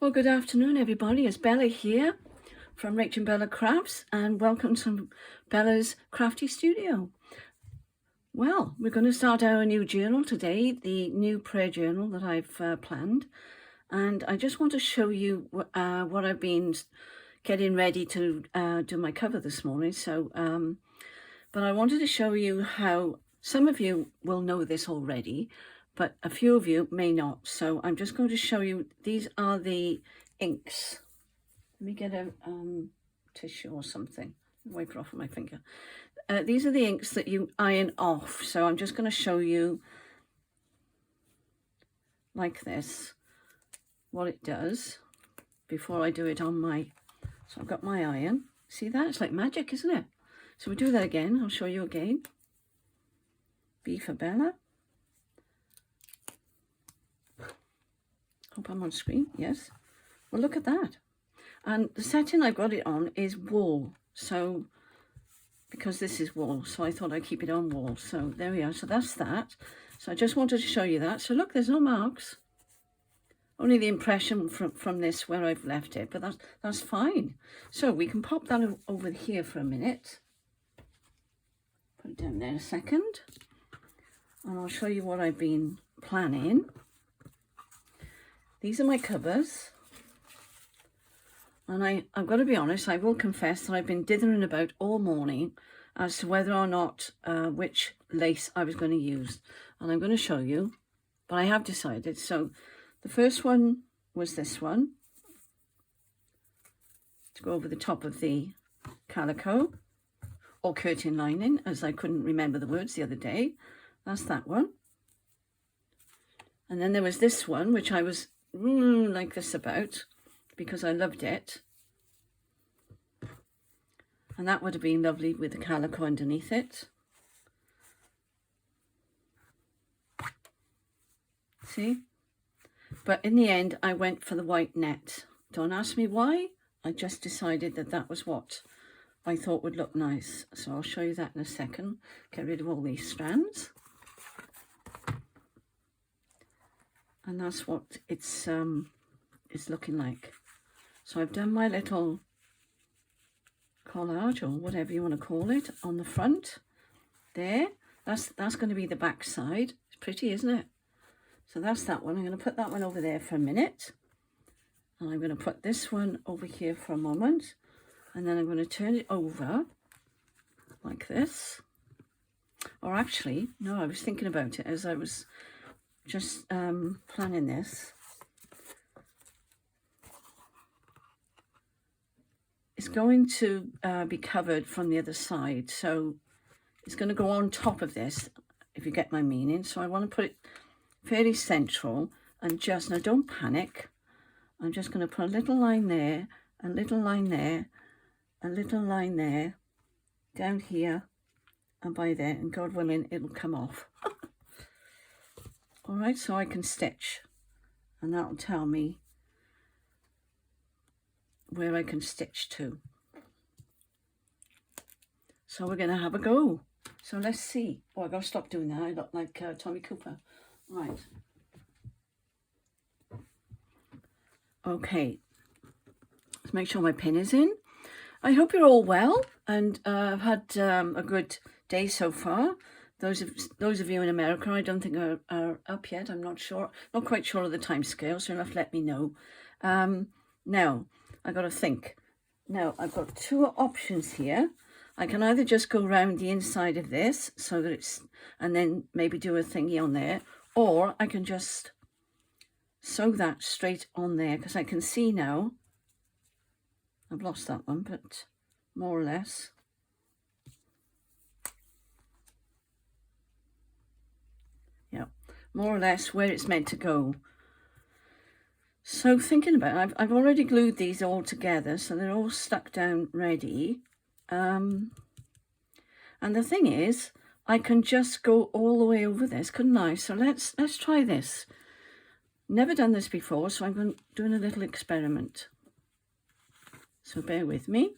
Well, good afternoon, everybody. It's Bella here from Rach and Bella Crafts, and welcome to Bella's Crafty Studio. Well, we're going to start our new journal today, the new prayer journal that I've planned, and I just want to show you what I've been getting ready to do my cover this morning. But I wanted to show you how some of you will know this already, but a few of you may not. So I'm just going to show you, these are the inks. Let me get a tissue or something, wipe it off with my finger. These are the inks that you iron off. So I'm just going to show you like this, what it does before I do it on my, so I've got my iron. See that? It's like magic, isn't it? So we do that again. I'll show you again. B for Bella. Hope I'm on screen. Yes. Well, look at that. And the setting I've got it on is wool. So, because this is wool, so I thought I'd keep it on wool. So there we are. So that's that. So I just wanted to show you that. So look, there's no marks. Only the impression from this where I've left it, but that's fine. So we can pop that over here for a minute. Put it down there a second. And I'll show you what I've been planning. These are my covers, and I've got to be honest, I will confess that I've been dithering about all morning as to whether or not which lace I was going to use, and I'm going to show you, but I have decided. So the first one was this one, to go over the top of the calico, or curtain lining, as I couldn't remember the words the other day. That's that one. And then there was this one, which I was like this about, because I loved it, and that would have been lovely with the calico underneath it. See? But in the end I went for the white net. Don't ask me why, I just decided that that was what I thought would look nice. So I'll show you that in a second. Get rid of all these strands. And that's what it's looking like. So I've done my little collage, or whatever you want to call it, on the front there. That's going to be the back side. It's pretty, isn't it? So that's that one. I'm going to put that one over there for a minute, and I'm going to put this one over here for a moment, and then I'm going to turn it over like this. Or actually, no, I was thinking about it as I was just planning this. It's going to be covered from the other side, so it's going to go on top of this, if you get my meaning. So I want to put it fairly central, and just, now don't panic, I'm just going to put a little line there, a little line there, a little line there, down here, and by there, and God willing, it'll come off. All right, so I can stitch, and that'll tell me where I can stitch to. So we're going to have a go. So let's see. Oh, I've got to stop doing that. I look like Tommy Cooper. Right. Okay. Let's make sure my pin is in. I hope you're all well, and I've had a good day so far. Those of you in America, I don't think are up yet. I'm not sure, not quite sure of the time scale, so you'll have to let me know. Now, I got to think. Now, I've got two options here. I can either just go around the inside of this, so that it's, and then maybe do a thingy on there, or I can just sew that straight on there, because I can see now, I've lost that one, but more or less. Yeah, more or less where it's meant to go. So thinking about it, I've already glued these all together, so they're all stuck down ready. And the thing is, I can just go all the way over this, couldn't I? So let's try this. Never done this before, so I'm doing a little experiment. So bear with me.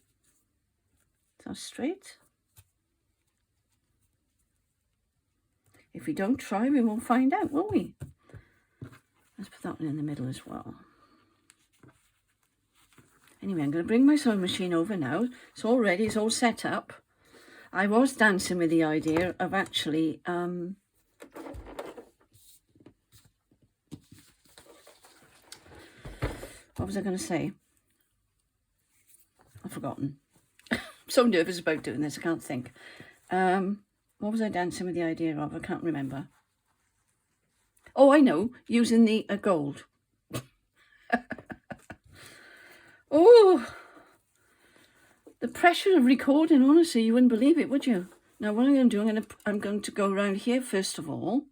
That's straight. If we don't try, we won't find out, will we? Let's put that one in the middle as well. Anyway, I'm going to bring my sewing machine over now. It's all ready, it's all set up. I was dancing with the idea of actually what was I going to say? I've forgotten. I'm so nervous about doing this, I can't think. What was I dancing with the idea of? I can't remember. Oh, I know, using the gold. Oh, the pressure of recording, honestly, you wouldn't believe it, would you? Now, what I'm going to do, I'm going to go around here first of all.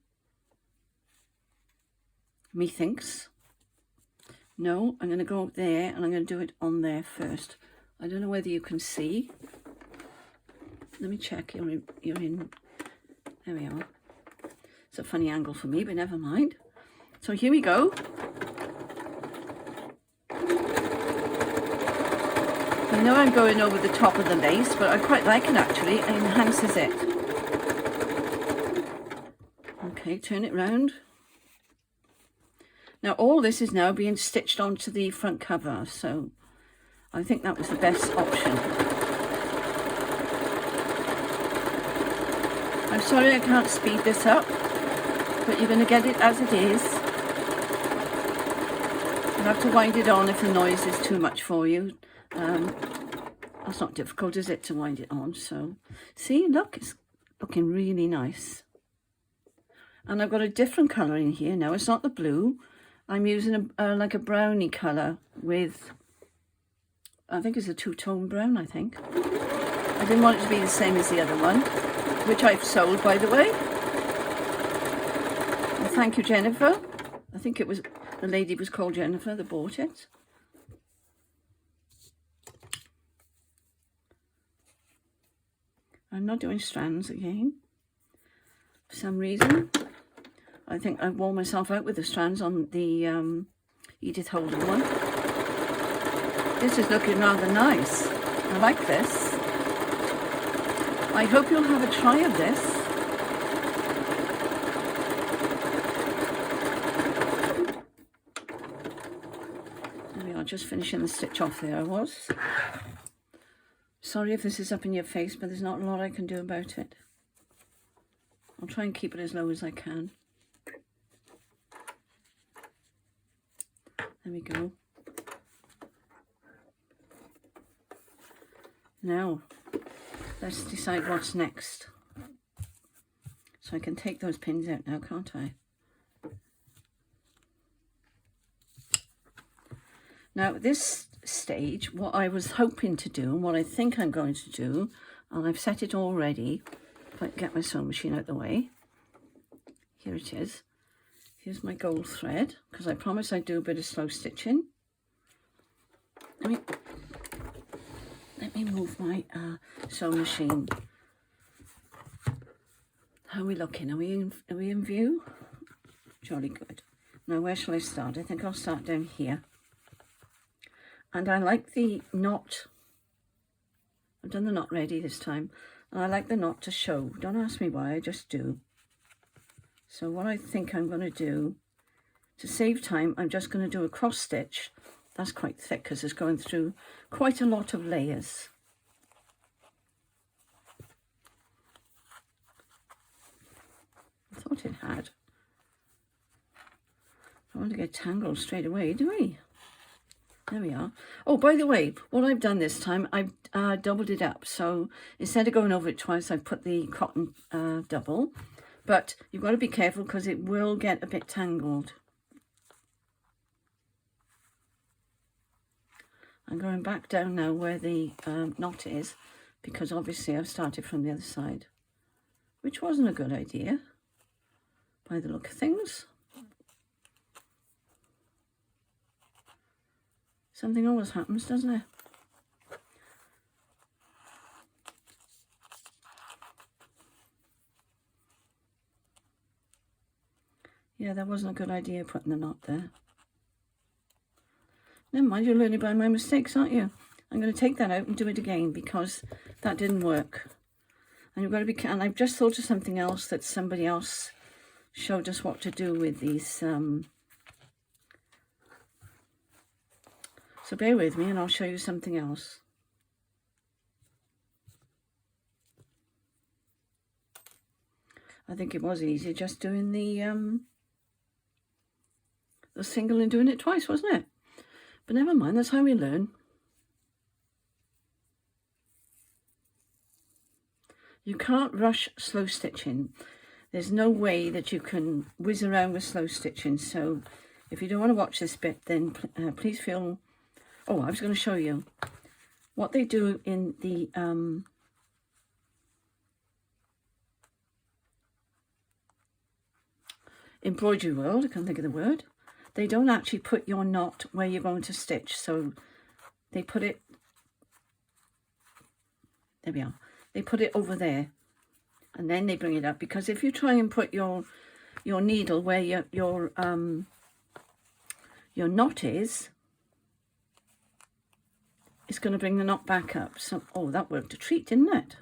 Methinks. No, I'm going to go up there and I'm going to do it on there first. I don't know whether you can see. Let me check. You're in. There we are. It's a funny angle for me, but never mind. So here we go. I know I'm going over the top of the lace, but I quite like it actually. It enhances it. Okay, turn it round. Now all this is now being stitched onto the front cover, so I think that was the best option. I'm sorry I can't speed this up, but you're going to get it as it is. You'll have to wind it on if the noise is too much for you. That's not difficult, is it, to wind it on? So, see, look, it's looking really nice. And I've got a different colour in here now. It's not the blue. I'm using like a brownie colour with, I think it's a two-tone brown, I think. I didn't want it to be the same as the other one, which I've sold, by the way. Well, thank you, Jennifer. I think it was, the lady was called Jennifer that bought it. I'm not doing strands again. For some reason, I think I wore myself out with the strands on the Edith Holden one. This is looking rather nice. I like this. I hope you'll have a try of this. There we are, just finishing the stitch off there I was. Sorry if this is up in your face, but there's not a lot I can do about it. I'll try and keep it as low as I can. There we go. Now, let's decide what's next. So I can take those pins out now, can't I? Now, at this stage, what I was hoping to do, and what I think I'm going to do, and I've set it all ready, if I can get my sewing machine out the way. Here it is. Here's my gold thread, because I promised I'd do a bit of slow stitching. Let me move my sewing machine. How are we looking? Are we in view? Jolly good. Now, where shall I start? I think I'll start down here. And I like the knot. I've done the knot ready this time. And I like the knot to show. Don't ask me why, I just do. So what I think I'm going to do, to save time, I'm just going to do a cross stitch. That's quite thick because it's going through quite a lot of layers. I thought it had. I want to get tangled straight away, do we? There we are. Oh, by the way, what I've done this time, I've doubled it up. So instead of going over it twice, I put the cotton double. But you've got to be careful because it will get a bit tangled. I'm going back down now where the knot is, because obviously I've started from the other side, which wasn't a good idea by the look of things. Something always happens, doesn't it? Yeah, that wasn't a good idea putting the knot there. Never mind, you're learning by my mistakes, aren't you? I'm going to take that out and do it again because that didn't work. And you've got to be. And I've just thought of something else that somebody else showed us what to do with these. So bear with me and I'll show you something else. I think it was easy just doing the single and doing it twice, wasn't it? But never mind, that's how we learn. You can't rush slow stitching. There's no way that you can whiz around with slow stitching. So if you don't want to watch this bit, then please feel... Oh, I was going to show you what they do in the embroidery world. I can't think of the word. They don't actually put your knot where you're going to stitch. So they put it... There we are. They put it over there. And then they bring it up. Because if you try and put your needle where your knot is, it's going to bring the knot back up. So, oh, that worked a treat, didn't it?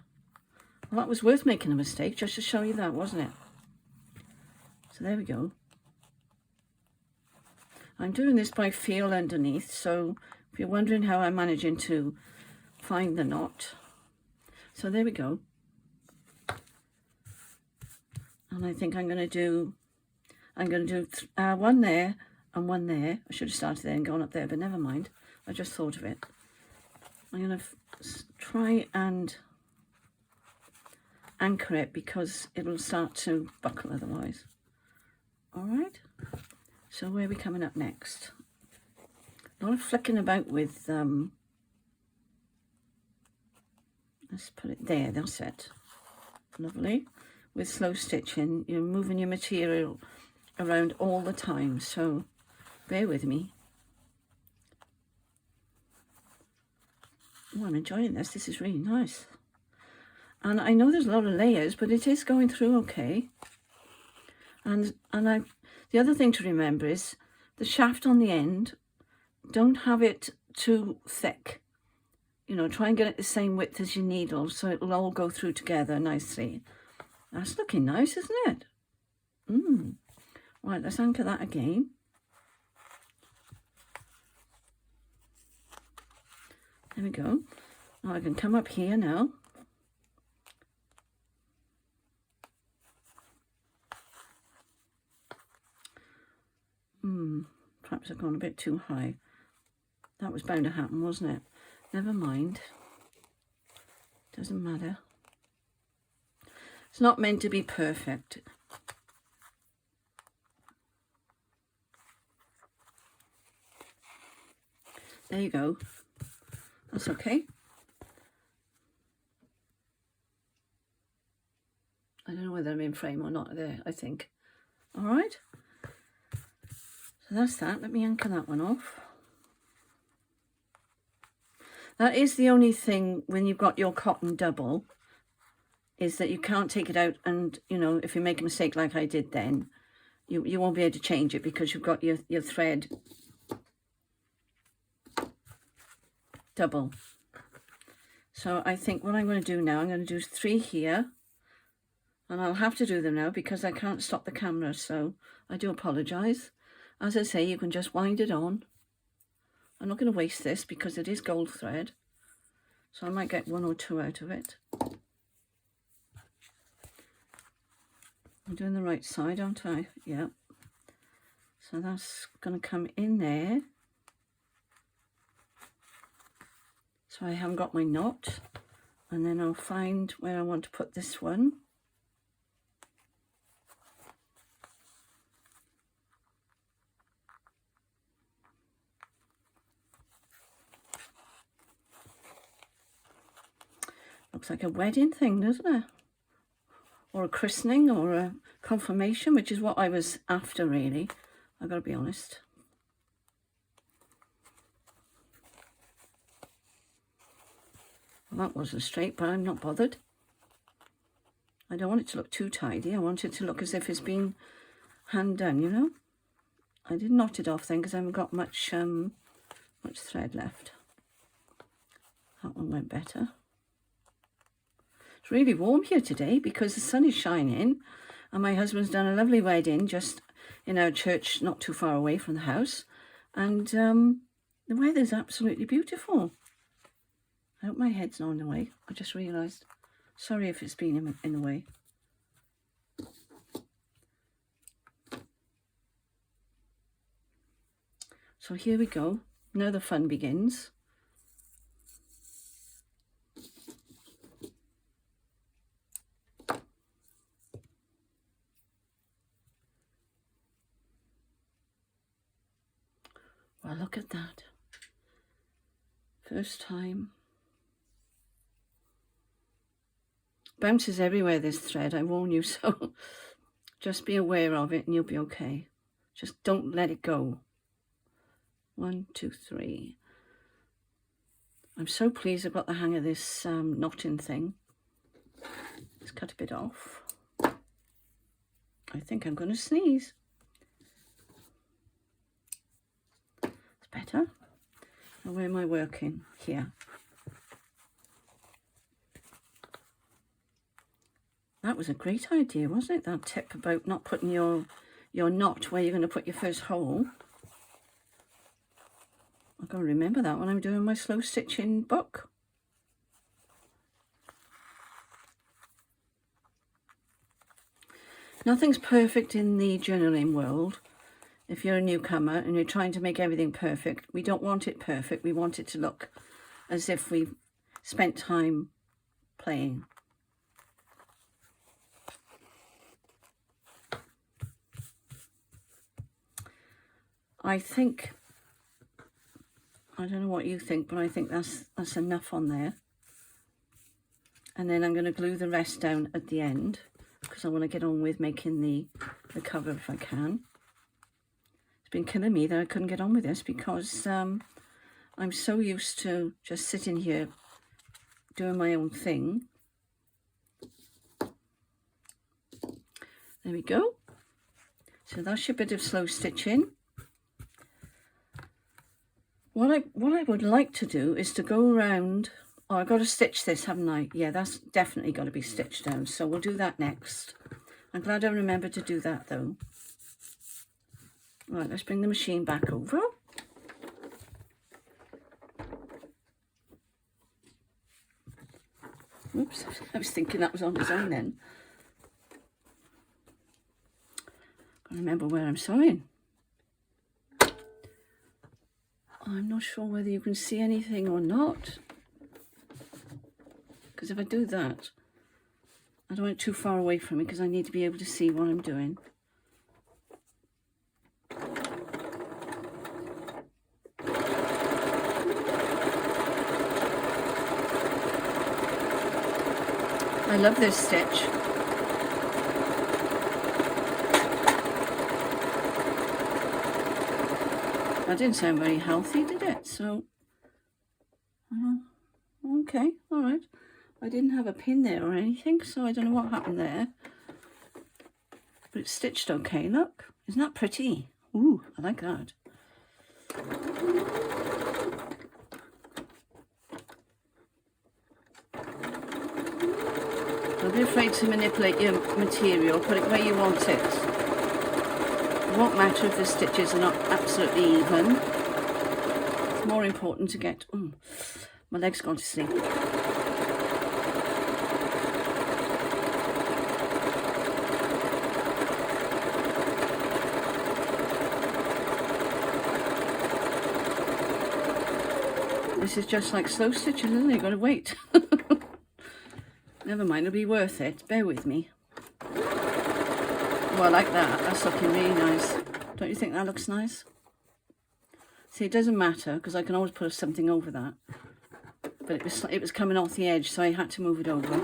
Well, that was worth making a mistake just to show you that, wasn't it? So there we go. I'm doing this by feel underneath, so if you're wondering how I'm managing to find the knot. So there we go. And I think I'm going to do one there and one there. I should have started there and gone up there, but never mind. I just thought of it. I'm going to try and anchor it because it'll start to buckle otherwise. All right. So where are we coming up next? A lot of flicking about with, let's put it there, that's it. Lovely. With slow stitching, you're moving your material around all the time, so bear with me. Oh, I'm enjoying this. This is really nice. And I know there's a lot of layers, but it is going through okay. And the other thing to remember is the shaft on the end, don't have it too thick. You know, try and get it the same width as your needle so it'll all go through together nicely. That's looking nice, isn't it? Right, let's anchor that again. There we go. Now I can come up here now. Perhaps I've gone a bit too high. That was bound to happen, wasn't it? Never mind. Doesn't matter. It's not meant to be perfect. There you go. That's okay. I don't know whether I'm in frame or not there, I think. All right. So that's that. Let me anchor that one off. That is the only thing when you've got your cotton double, is that you can't take it out and, you know, if you make a mistake like I did then, you won't be able to change it because you've got your thread double. So I think what I'm going to do now, I'm going to do 3 here, and I'll have to do them now because I can't stop the camera, so I do apologise. As I say, you can just wind it on. I'm not going to waste this because it is gold thread, so I might get 1 or 2 out of it. I'm doing the right side, aren't I? Yeah. So that's going to come in there. So I haven't got my knot, and then I'll find where I want to put this one. Looks like a wedding thing, doesn't it? Or a christening or a confirmation, which is what I was after, really. I've got to be honest. Well, that wasn't straight, but I'm not bothered. I don't want it to look too tidy. I want it to look as if it's been hand done, you know. I did knot it off then because I haven't got much thread left. That one went better. It's really warm here today because the sun is shining, and my husband's done a lovely wedding just in our church not too far away from the house, and The weather's absolutely beautiful. I hope my head's not in the way. I just realised. Sorry if it's been in the way. So here we go. Now the fun begins. Well, look at that. First time. Bounces everywhere, this thread, I warn you, so just be aware of it and you'll be okay. Just don't let it go. 1, 2, 3. I'm so pleased I've got the hang of this knotting thing. Let's cut a bit off. I think I'm going to sneeze. It's better. Now, where am I working? Here. That was a great idea, wasn't it? That tip about not putting your knot where you're going to put your first hole. I've got to remember that when I'm doing my slow stitching book. Nothing's perfect in the journaling world. If you're a newcomer and you're trying to make everything perfect, we don't want it perfect. We want it to look as if we've spent time playing. I don't know what you think, but I think that's enough on there. And then I'm going to glue the rest down at the end because I want to get on with making the cover if I can. It's been killing me that I couldn't get on with this because I'm so used to just sitting here doing my own thing. There we go. So that's your bit of slow stitching. What I would like to do is to go around. Oh, I've got to stitch this, haven't I? Yeah, that's definitely got to be stitched down. So we'll do that next. I'm glad I remembered to do that though. Right, let's bring the machine back over. Oops, I was thinking that was on its own then. Gotta remember where I'm sewing. I'm not sure whether you can see anything or not. Because if I do that, I don't want it too far away from me because I need to be able to see what I'm doing. I love this stitch. That didn't sound very healthy, did it? So, okay, all right. I didn't have a pin there or anything, so I don't know what happened there. But it's stitched okay, look. Isn't that pretty? Ooh, I like that. Don't be afraid to manipulate your material. Put it where you want it. It won't matter if the stitches are not absolutely even. It's more important to get... my leg's gone to sleep. This is just like slow stitching, isn't it? You've got to wait. Never mind, it'll be worth it. Bear with me. Oh, I like that. That's looking really nice. Don't you think that looks nice? See, it doesn't matter because I can always put something over that. But it was coming off the edge, so I had to move it over.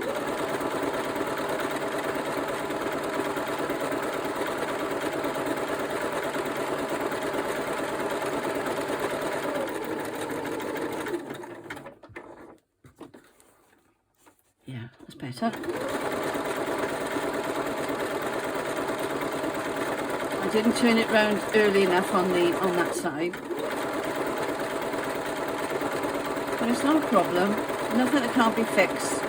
Yeah, that's better. I didn't turn it round early enough on that side. But it's not a problem. Nothing that can't be fixed.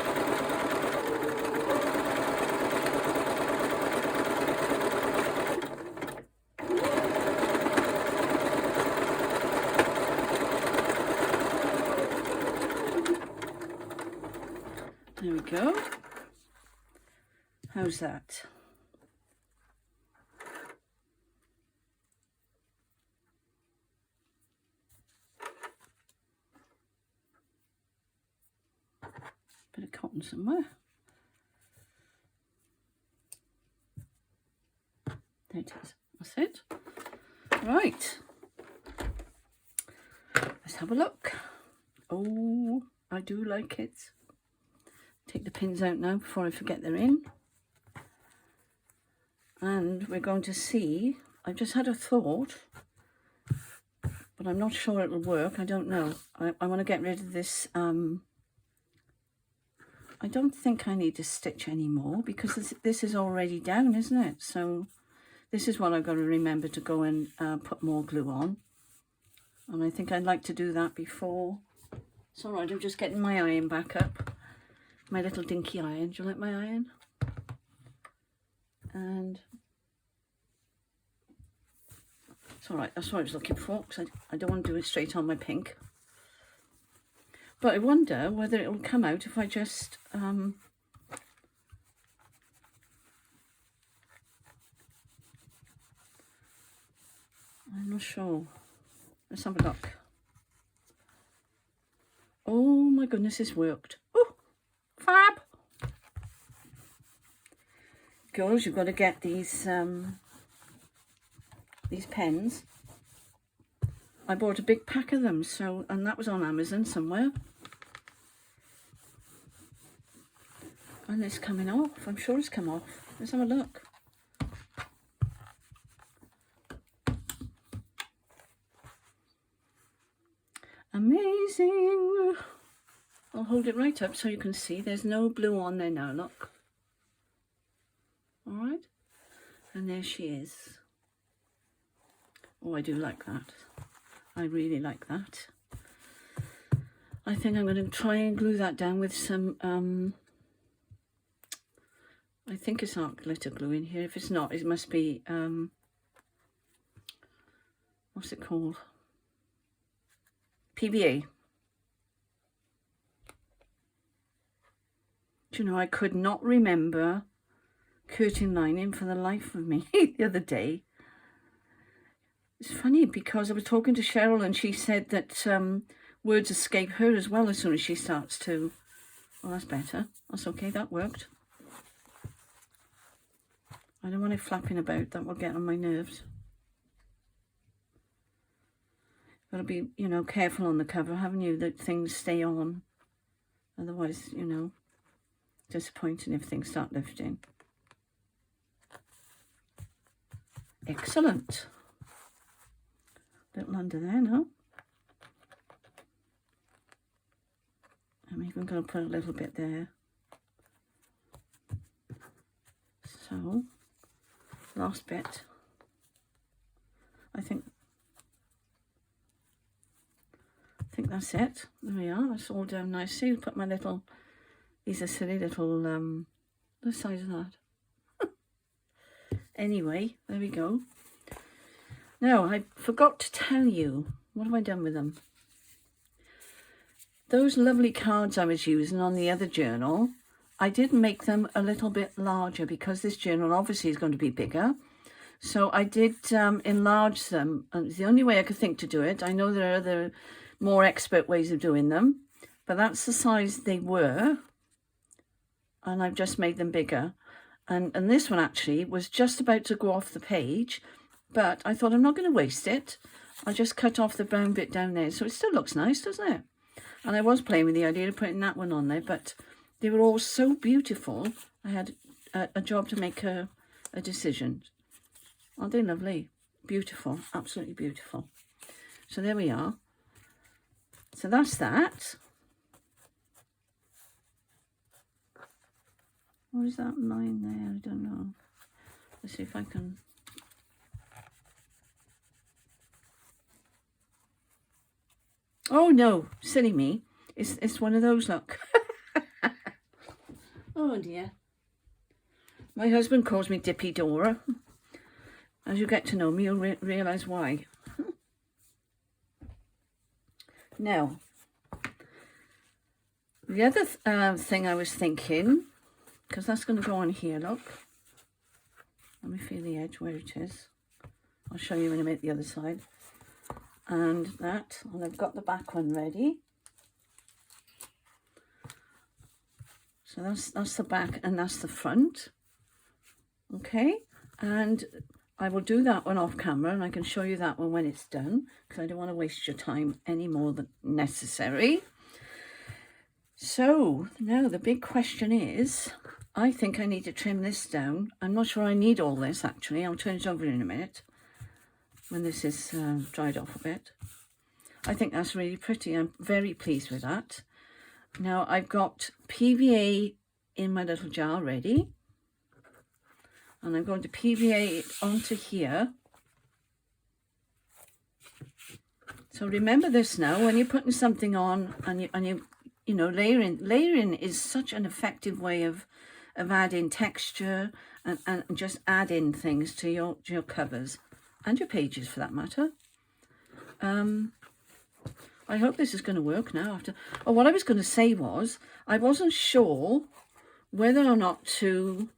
we go. How's that? Bit of cotton somewhere. There it is. That's it. Right. Let's have a look. Oh, I do like it. Take the pins out now before I forget they're in. And we're going to see, I just had a thought, but I'm not sure it'll work. I don't know. I want to get rid of this. I don't think I need to stitch anymore because this is already down, isn't it? So this is what I've got to remember to go and put more glue on. And I think I'd like to do that before. It's all right, I'm just getting my iron back up. My little dinky iron. Do you like my iron? And it's all right, that's what I was looking for, because I don't want to do it straight on my pink. But I wonder whether it'll come out if I just I'm not sure. Let's have a look. Oh my goodness, it's worked. Oh, fab. Girls, you've got to get these pens. I bought a big pack of them, so, and that was on Amazon somewhere. And it's coming off. I'm sure it's come off. Let's have a look. Amazing. I'll hold it right up so you can see. There's no blue on there now, look. All right. And there she is. Oh, I do like that. I really like that. I think I'm going to try and glue that down with some, I think it's art glitter glue in here. If it's not, it must be, what's it called? PVA. Do you know, I could not remember curtain lining for the life of me the other day. It's funny because I was talking to Cheryl and she said that words escape her as well as soon as she starts to. Well, that's better. That's okay, that worked. I don't want it flapping about, that will get on my nerves. Got to be, you know, careful on the cover, haven't you, that things stay on. Otherwise, you know, disappointing if things start lifting. Excellent. Little under there now. I'm even going to put a little bit there. So, last bit. I think that's it. There we are. That's all down nicely. I'll put my little. These are silly little. The size of that. Anyway, there we go. Now, I forgot to tell you, what have I done with them? Those lovely cards I was using on the other journal, I did make them a little bit larger because this journal obviously is going to be bigger. So I did enlarge them. And it's the only way I could think to do it. I know there are other more expert ways of doing them, but that's the size they were. And I've just made them bigger. And this one actually was just about to go off the page. But I thought I'm not going to waste it. I'll just cut off the brown bit down there. So it still looks nice, doesn't it? And I was playing with the idea of putting that one on there. But they were all so beautiful. I had a job to make a decision. Aren't they lovely? Beautiful. Absolutely beautiful. So there we are. So that's that. What is that line there? I don't know. Let's see if I can... Oh no, silly me. It's one of those, look. Oh dear. My husband calls me Dippy Dora. As you get to know me, you'll realise why. Now, the other thing I was thinking, because that's going to go on here, look. Let me feel the edge where it is. I'll show you in a minute the other side. And that, and I've got the back one ready. So that's the back and that's the front. Okay, and I will do that one off camera and I can show you that one when it's done, because I don't want to waste your time any more than necessary. So now the big question is, I think I need to trim this down. I'm not sure I need all this actually. I'll turn it over in a minute when this is dried off a bit. I think that's really pretty. I'm very pleased with that. Now I've got PVA in my little jar ready. And I'm going to PVA it onto here. So remember this now, when you're putting something on and you know, layering is such an effective way of adding texture and just adding things to your covers and your pages for that matter. I hope this is going to work now after. Oh, what I was going to say was, I wasn't sure whether or not to,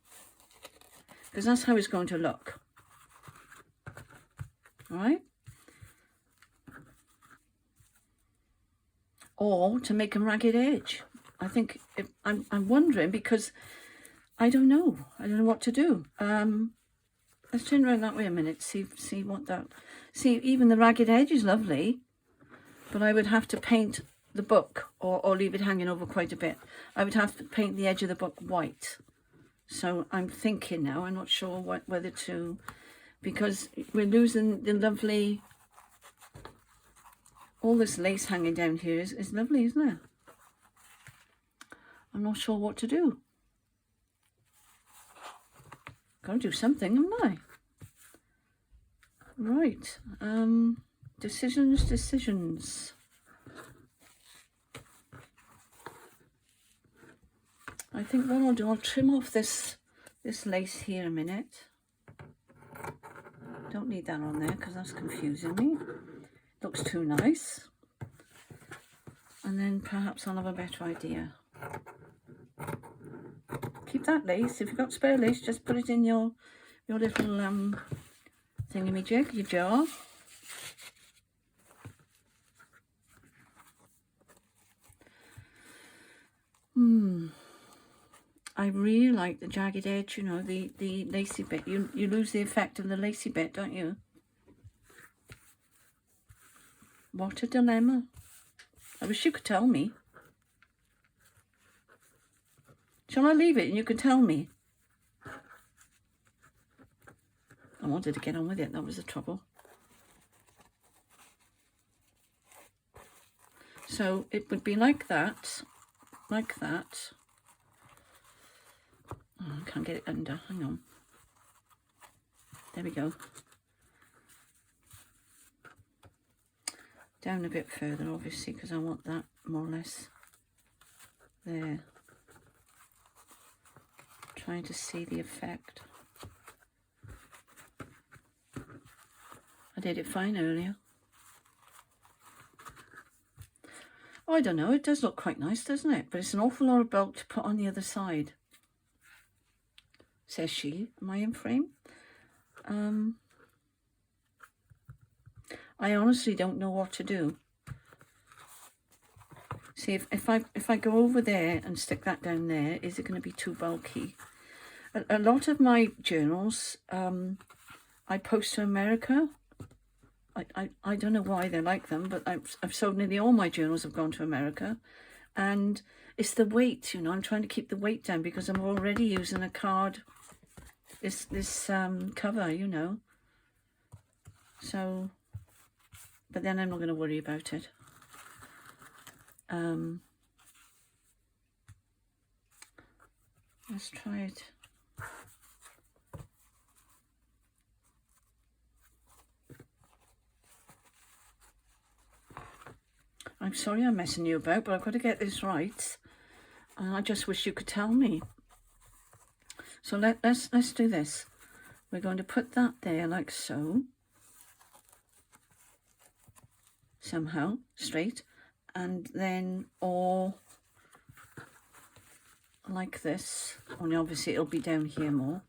because that's how it's going to look. All right? Or to make a ragged edge. I think I'm wondering, because I don't know what to do. Let's turn around that way a minute. See what that. See, even the ragged edge is lovely, but I would have to paint the book or leave it hanging over quite a bit. I would have to paint the edge of the book white. So I'm thinking now. I'm not sure whether to, because we're losing the lovely. All this lace hanging down here is lovely, isn't it? I'm not sure what to do. Got to do something, haven't I? Right. Decisions. I think what I'll do, I'll trim off this lace here a minute. Don't need that on there because that's confusing me. Looks too nice. And then perhaps I'll have a better idea. Keep that lace. If you've got spare lace, just put it in your little thingamajig, your jar. I really like the jagged edge, you know, the lacy bit. You lose the effect of the lacy bit, don't you? What a dilemma. I wish you could tell me. Shall I leave it and you can tell me? I wanted to get on with it, that was the trouble. So it would be like that, like that. Oh, I can't get it under, hang on. There we go. Down a bit further, obviously, because I want that more or less there. Trying to see the effect. I did it fine earlier. Oh, I don't know, it does look quite nice, doesn't it? But it's an awful lot of bulk to put on the other side. Says she. Am I in frame? I honestly don't know what to do. See, if I go over there and stick that down there, is it going to be too bulky? A lot of my journals, I post to America. I don't know why they're like them, but I've sold nearly all my journals have gone to America. And it's the weight, you know, I'm trying to keep the weight down because I'm already using a card, this cover, you know. So, but then I'm not going to worry about it. Let's try it. I'm sorry I'm messing you about, but I've got to get this right. And I just wish you could tell me. So let's do this. We're going to put that there like so. Somehow, straight. And then, or like this, only obviously it'll be down here more.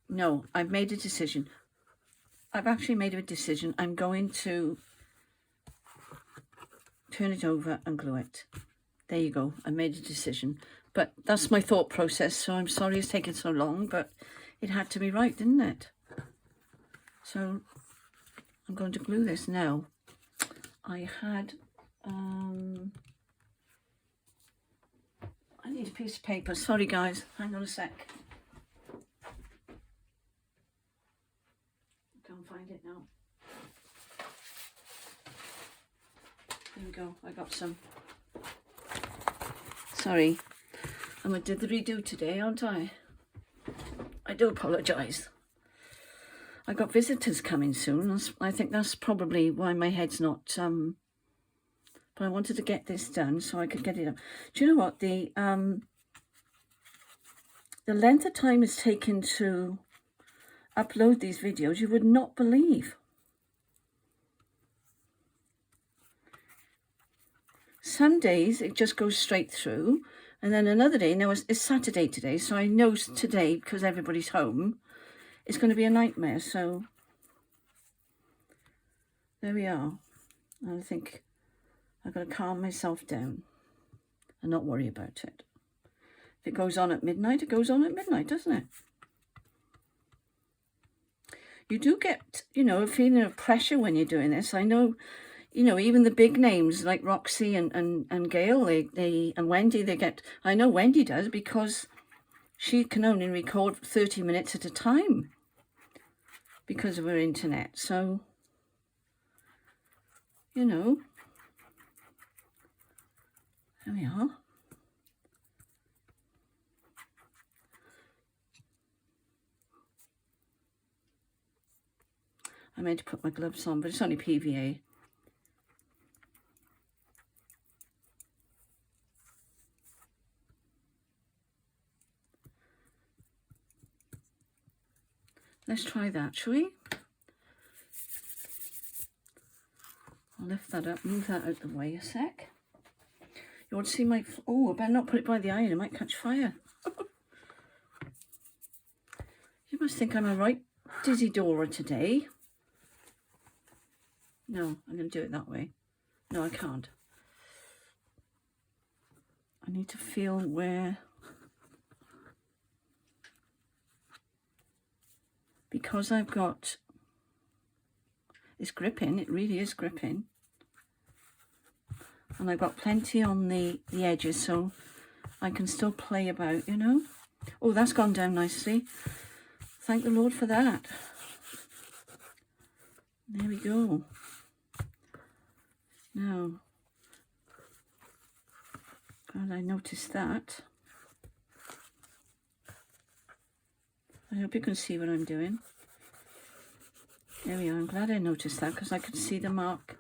No, I've made a decision. I've actually made a decision. I'm going to turn it over and glue it. There you go. I made a decision. But that's my thought process, so I'm sorry it's taken so long, but it had to be right, didn't it? So I'm going to glue this now. I had, I need a piece of paper. Sorry guys, hang on a sec. I can't find it now. There we go, I got some. Sorry, I'm going to do the redo today, aren't I? I do apologise. I got visitors coming soon. I think that's probably why my head's not, but I wanted to get this done so I could get it up. Do you know what? The length of time it's taken to upload these videos, you would not believe. Some days it just goes straight through, and then another day, now it's Saturday today, so I know today, because everybody's home, it's going to be a nightmare. So there we are. I think I've got to calm myself down and not worry about it. If it goes on at midnight, it goes on at midnight, doesn't it? You do get, you know, a feeling of pressure when you're doing this. I know, you know, even the big names like Roxy and Gail, they and Wendy, they get, I know Wendy does, because she can only record 30 minutes at a time because of her internet. So, you know, there we are. I meant to put my gloves on, but it's only PVA. Let's try that, shall we? I'll lift that up, move that out the way a sec. You want to see my... Oh, I better not put it by the iron, it might catch fire. You must think I'm a right dizzy Dora today. No, I'm going to do it that way. No, I can't. I need to feel where... Because I've got... It's gripping, it really is gripping. And I've got plenty on the edges, so I can still play about, you know. Oh, that's gone down nicely. Thank the Lord for that. There we go. Now, glad I noticed that. I hope you can see what I'm doing. There we are. I'm glad I noticed that because I could see the mark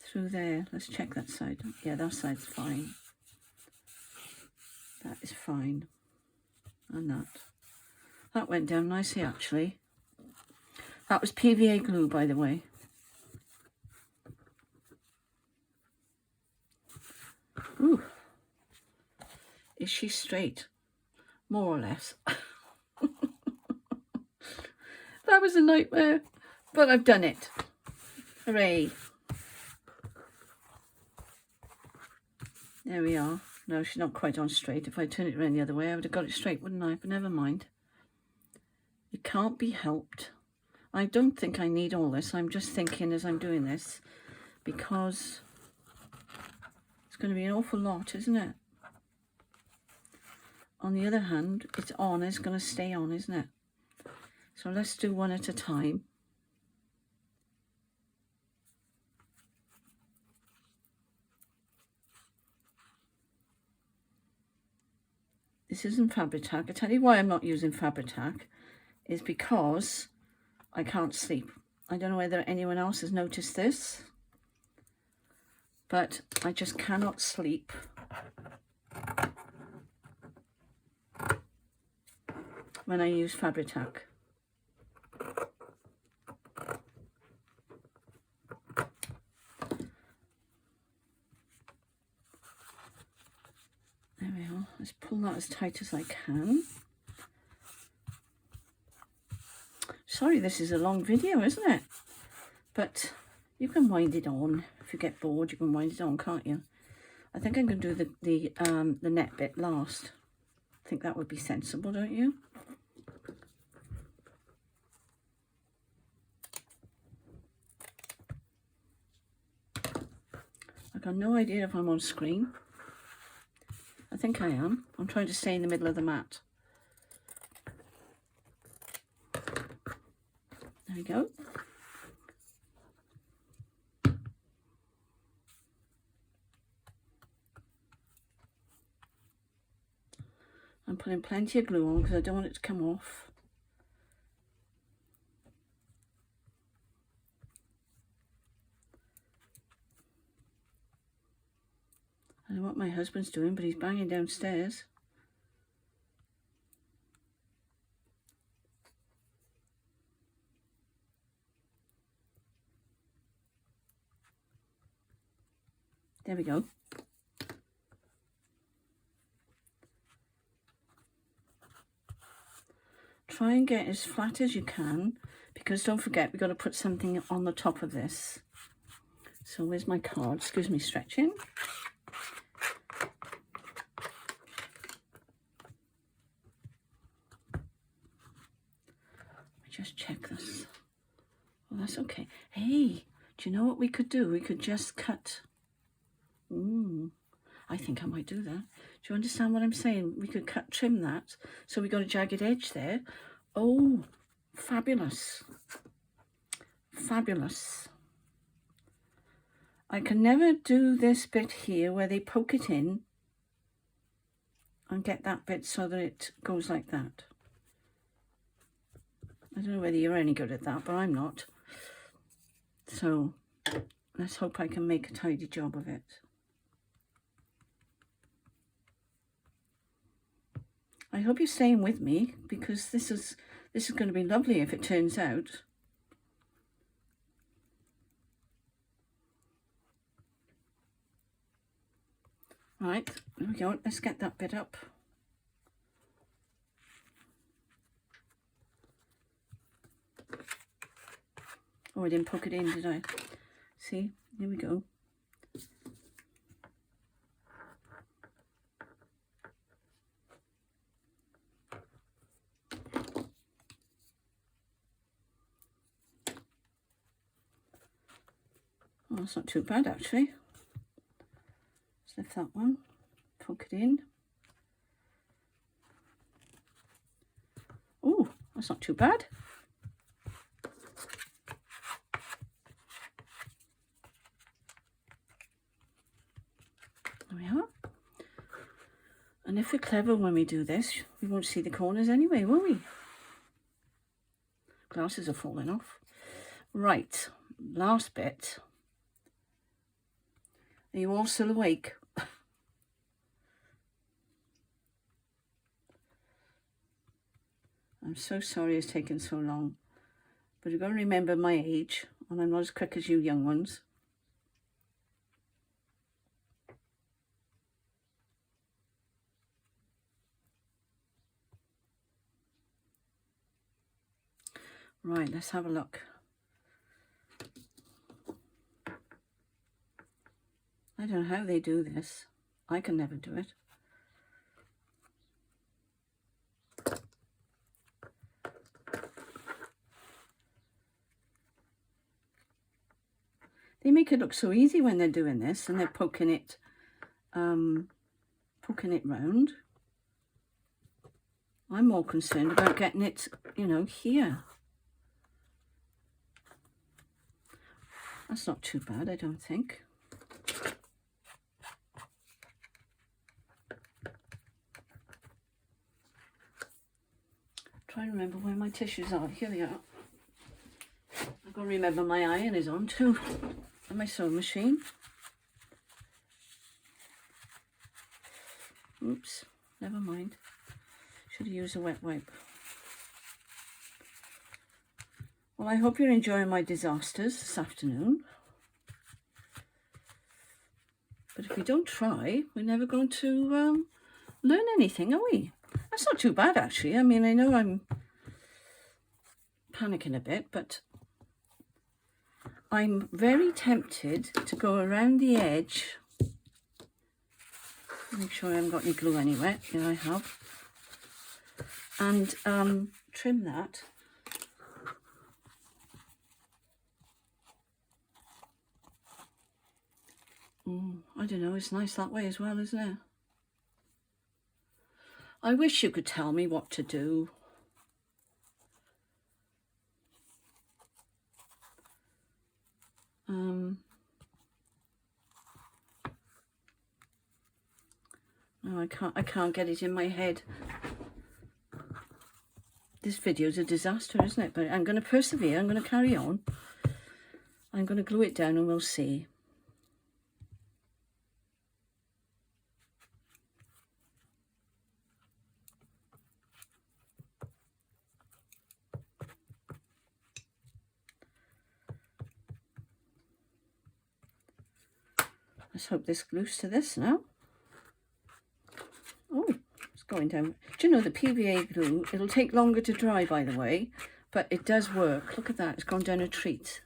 through there. Let's check that side. Yeah, that side's fine. That is fine. And that. That went down nicely, actually. That was PVA glue, by the way. Ooh. Is she straight? More or less. That was a nightmare, but I've done it. Hooray. There we are. No, she's not quite on straight. If I turn it around the other way, I would have got it straight, wouldn't I? But never mind. It can't be helped. I don't think I need all this. I'm just thinking as I'm doing this, because it's going to be an awful lot, isn't it? On the other hand, it's on. It's going to stay on, isn't it? So let's do one at a time. This isn't Fabri-Tac. I tell you why I'm not using Fabri-Tac is because I can't sleep. I don't know whether anyone else has noticed this, but I just cannot sleep when I use Fabri-Tac. There we are. Let's pull that as tight as I can. Sorry, this is a long video, isn't it? But you can wind it on. If you get bored, you can wind it on, can't you? I think I'm going to do the net bit last. I think that would be sensible, don't you? I've got no idea if I'm on screen. I think I am. I'm trying to stay in the middle of the mat. There we go. I'm putting plenty of glue on because I don't want it to come off. I don't know what my husband's doing, but he's banging downstairs. There we go. Try and get as flat as you can, because don't forget, we've got to put something on the top of this. So where's my card? Excuse me, stretching. Just check this. Well, that's okay. Hey, do you know what we could do? We could just cut. I think I might do that. Do you understand what I'm saying? We could trim that. So we got a jagged edge there. Oh, fabulous. Fabulous. I can never do this bit here where they poke it in and get that bit so that it goes like that. I don't know whether you're any good at that, but I'm not. So let's hope I can make a tidy job of it. I hope you're staying with me, because this is going to be lovely if it turns out. Right, there we go. Let's get that bit up. Oh, I didn't poke it in, did I? See, here we go. Oh, that's not too bad, actually. Let's lift that one, poke it in. Oh, that's not too bad. There we are. And if we're clever when we do this, we won't see the corners anyway, will we? Glasses are falling off. Right, last bit. Are you all still awake? I'm so sorry it's taken so long. But you've got to remember my age, and I'm not as quick as you young ones. Right, let's have a look. I don't know how they do this. I can never do it. They make it look so easy when they're doing this, and they're poking it round. I'm more concerned about getting it, you know, here. That's not too bad, I don't think. Try and remember where my tissues are. Here they are. I've got to remember my iron is on too, and my sewing machine. Oops, never mind. Should have used a wet wipe. Well, I hope you're enjoying my disasters this afternoon. But if we don't try, we're never going to learn anything, are we? That's not too bad, actually. I mean, I know I'm panicking a bit, but I'm very tempted to go around the edge. Make sure I haven't got any glue anywhere. Here I have. And trim that. I don't know, it's nice that way as well, isn't it? I wish you could tell me what to do. No, I can't get it in my head. This video's a disaster, isn't it? But I'm going to persevere. I'm going to carry on. I'm going to glue it down and we'll see. Let's hope this glues to this now. Oh, it's going down. Do you know the PVA glue, it'll take longer to dry, by the way, but it does work. Look at that, it's gone down a treat.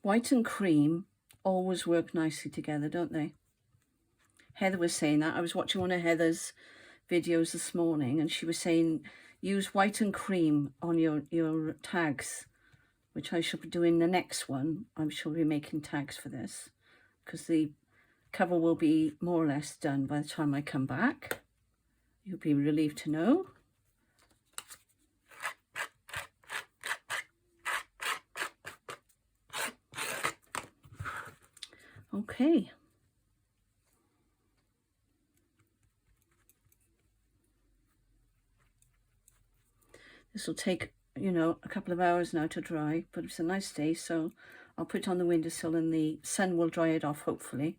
White and cream always work nicely together, don't they? Heather was saying that. I was watching one of Heather's videos this morning and she was saying use white and cream on your tags, which I shall be doing the next one. I shall be making tags for this because the cover will be more or less done by the time I come back. You'll be relieved to know. Okay. This will take, you know, a couple of hours now to dry, but it's a nice day, so I'll put it on the windowsill and the sun will dry it off, hopefully.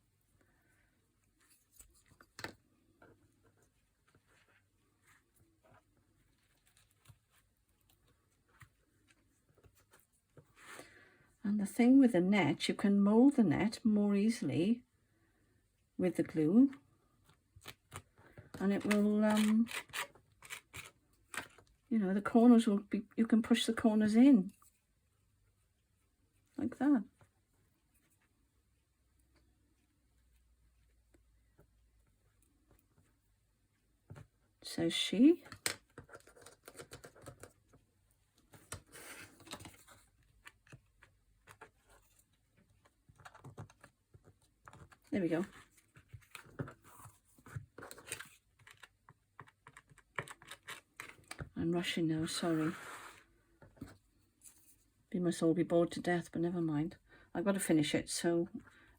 And the thing with the net, you can mold the net more easily with the glue, and it will, you know, the corners will be, you can push the corners in like that. Says she. There we go. I'm rushing now, sorry. You must all be bored to death, but never mind. I've got to finish it, so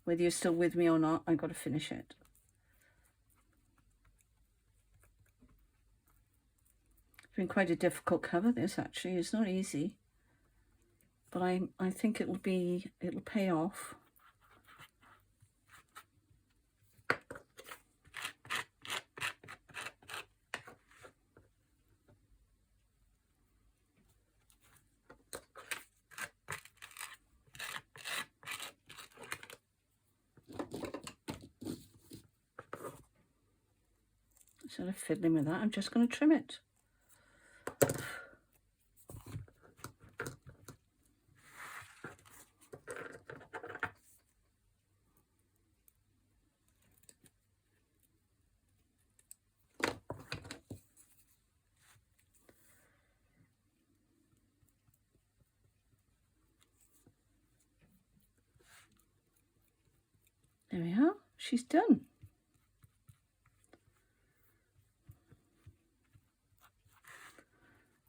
whether you're still with me or not, I've got to finish it. It's been quite a difficult cover, this, actually. It's not easy. But I think it'll pay off. Instead of fiddling with that, I'm just going to trim it. There we are, she's done.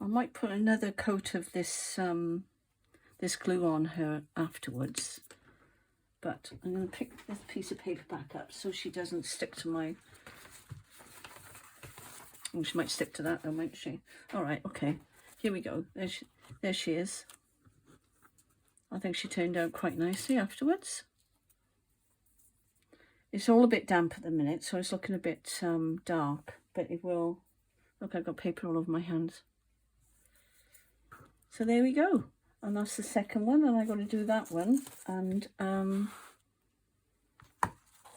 I might put another coat of this this glue on her afterwards, but I'm going to pick this piece of paper back up so she doesn't stick to my... Oh, she might stick to that though, might she? All right, okay, here we go. There she is. I think she turned out quite nicely afterwards. It's all a bit damp at the minute, so it's looking a bit dark, but it will... Look, I've got paper all over my hands. So there we go. and that's the second one, and I got to do that one, and then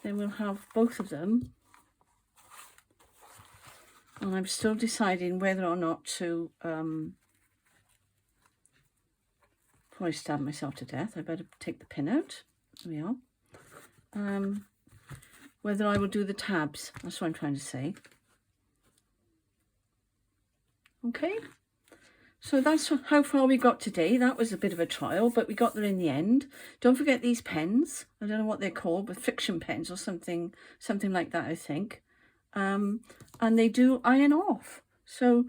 we'll have both of them. And I'm still deciding whether or not to, before I stab myself to death, I better take the pin out. There we are. Whether I will do the tabs, that's what I'm trying to say. Okay, so that's how far we got today. That was a bit of a trial, but we got there in the end. Don't forget these pens. I don't know what they're called, but friction pens or something like that, I think. And they do iron off. So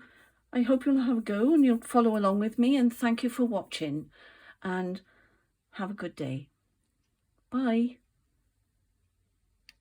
I hope you'll have a go and you'll follow along with me, and thank you for watching, and have a good day. Bye.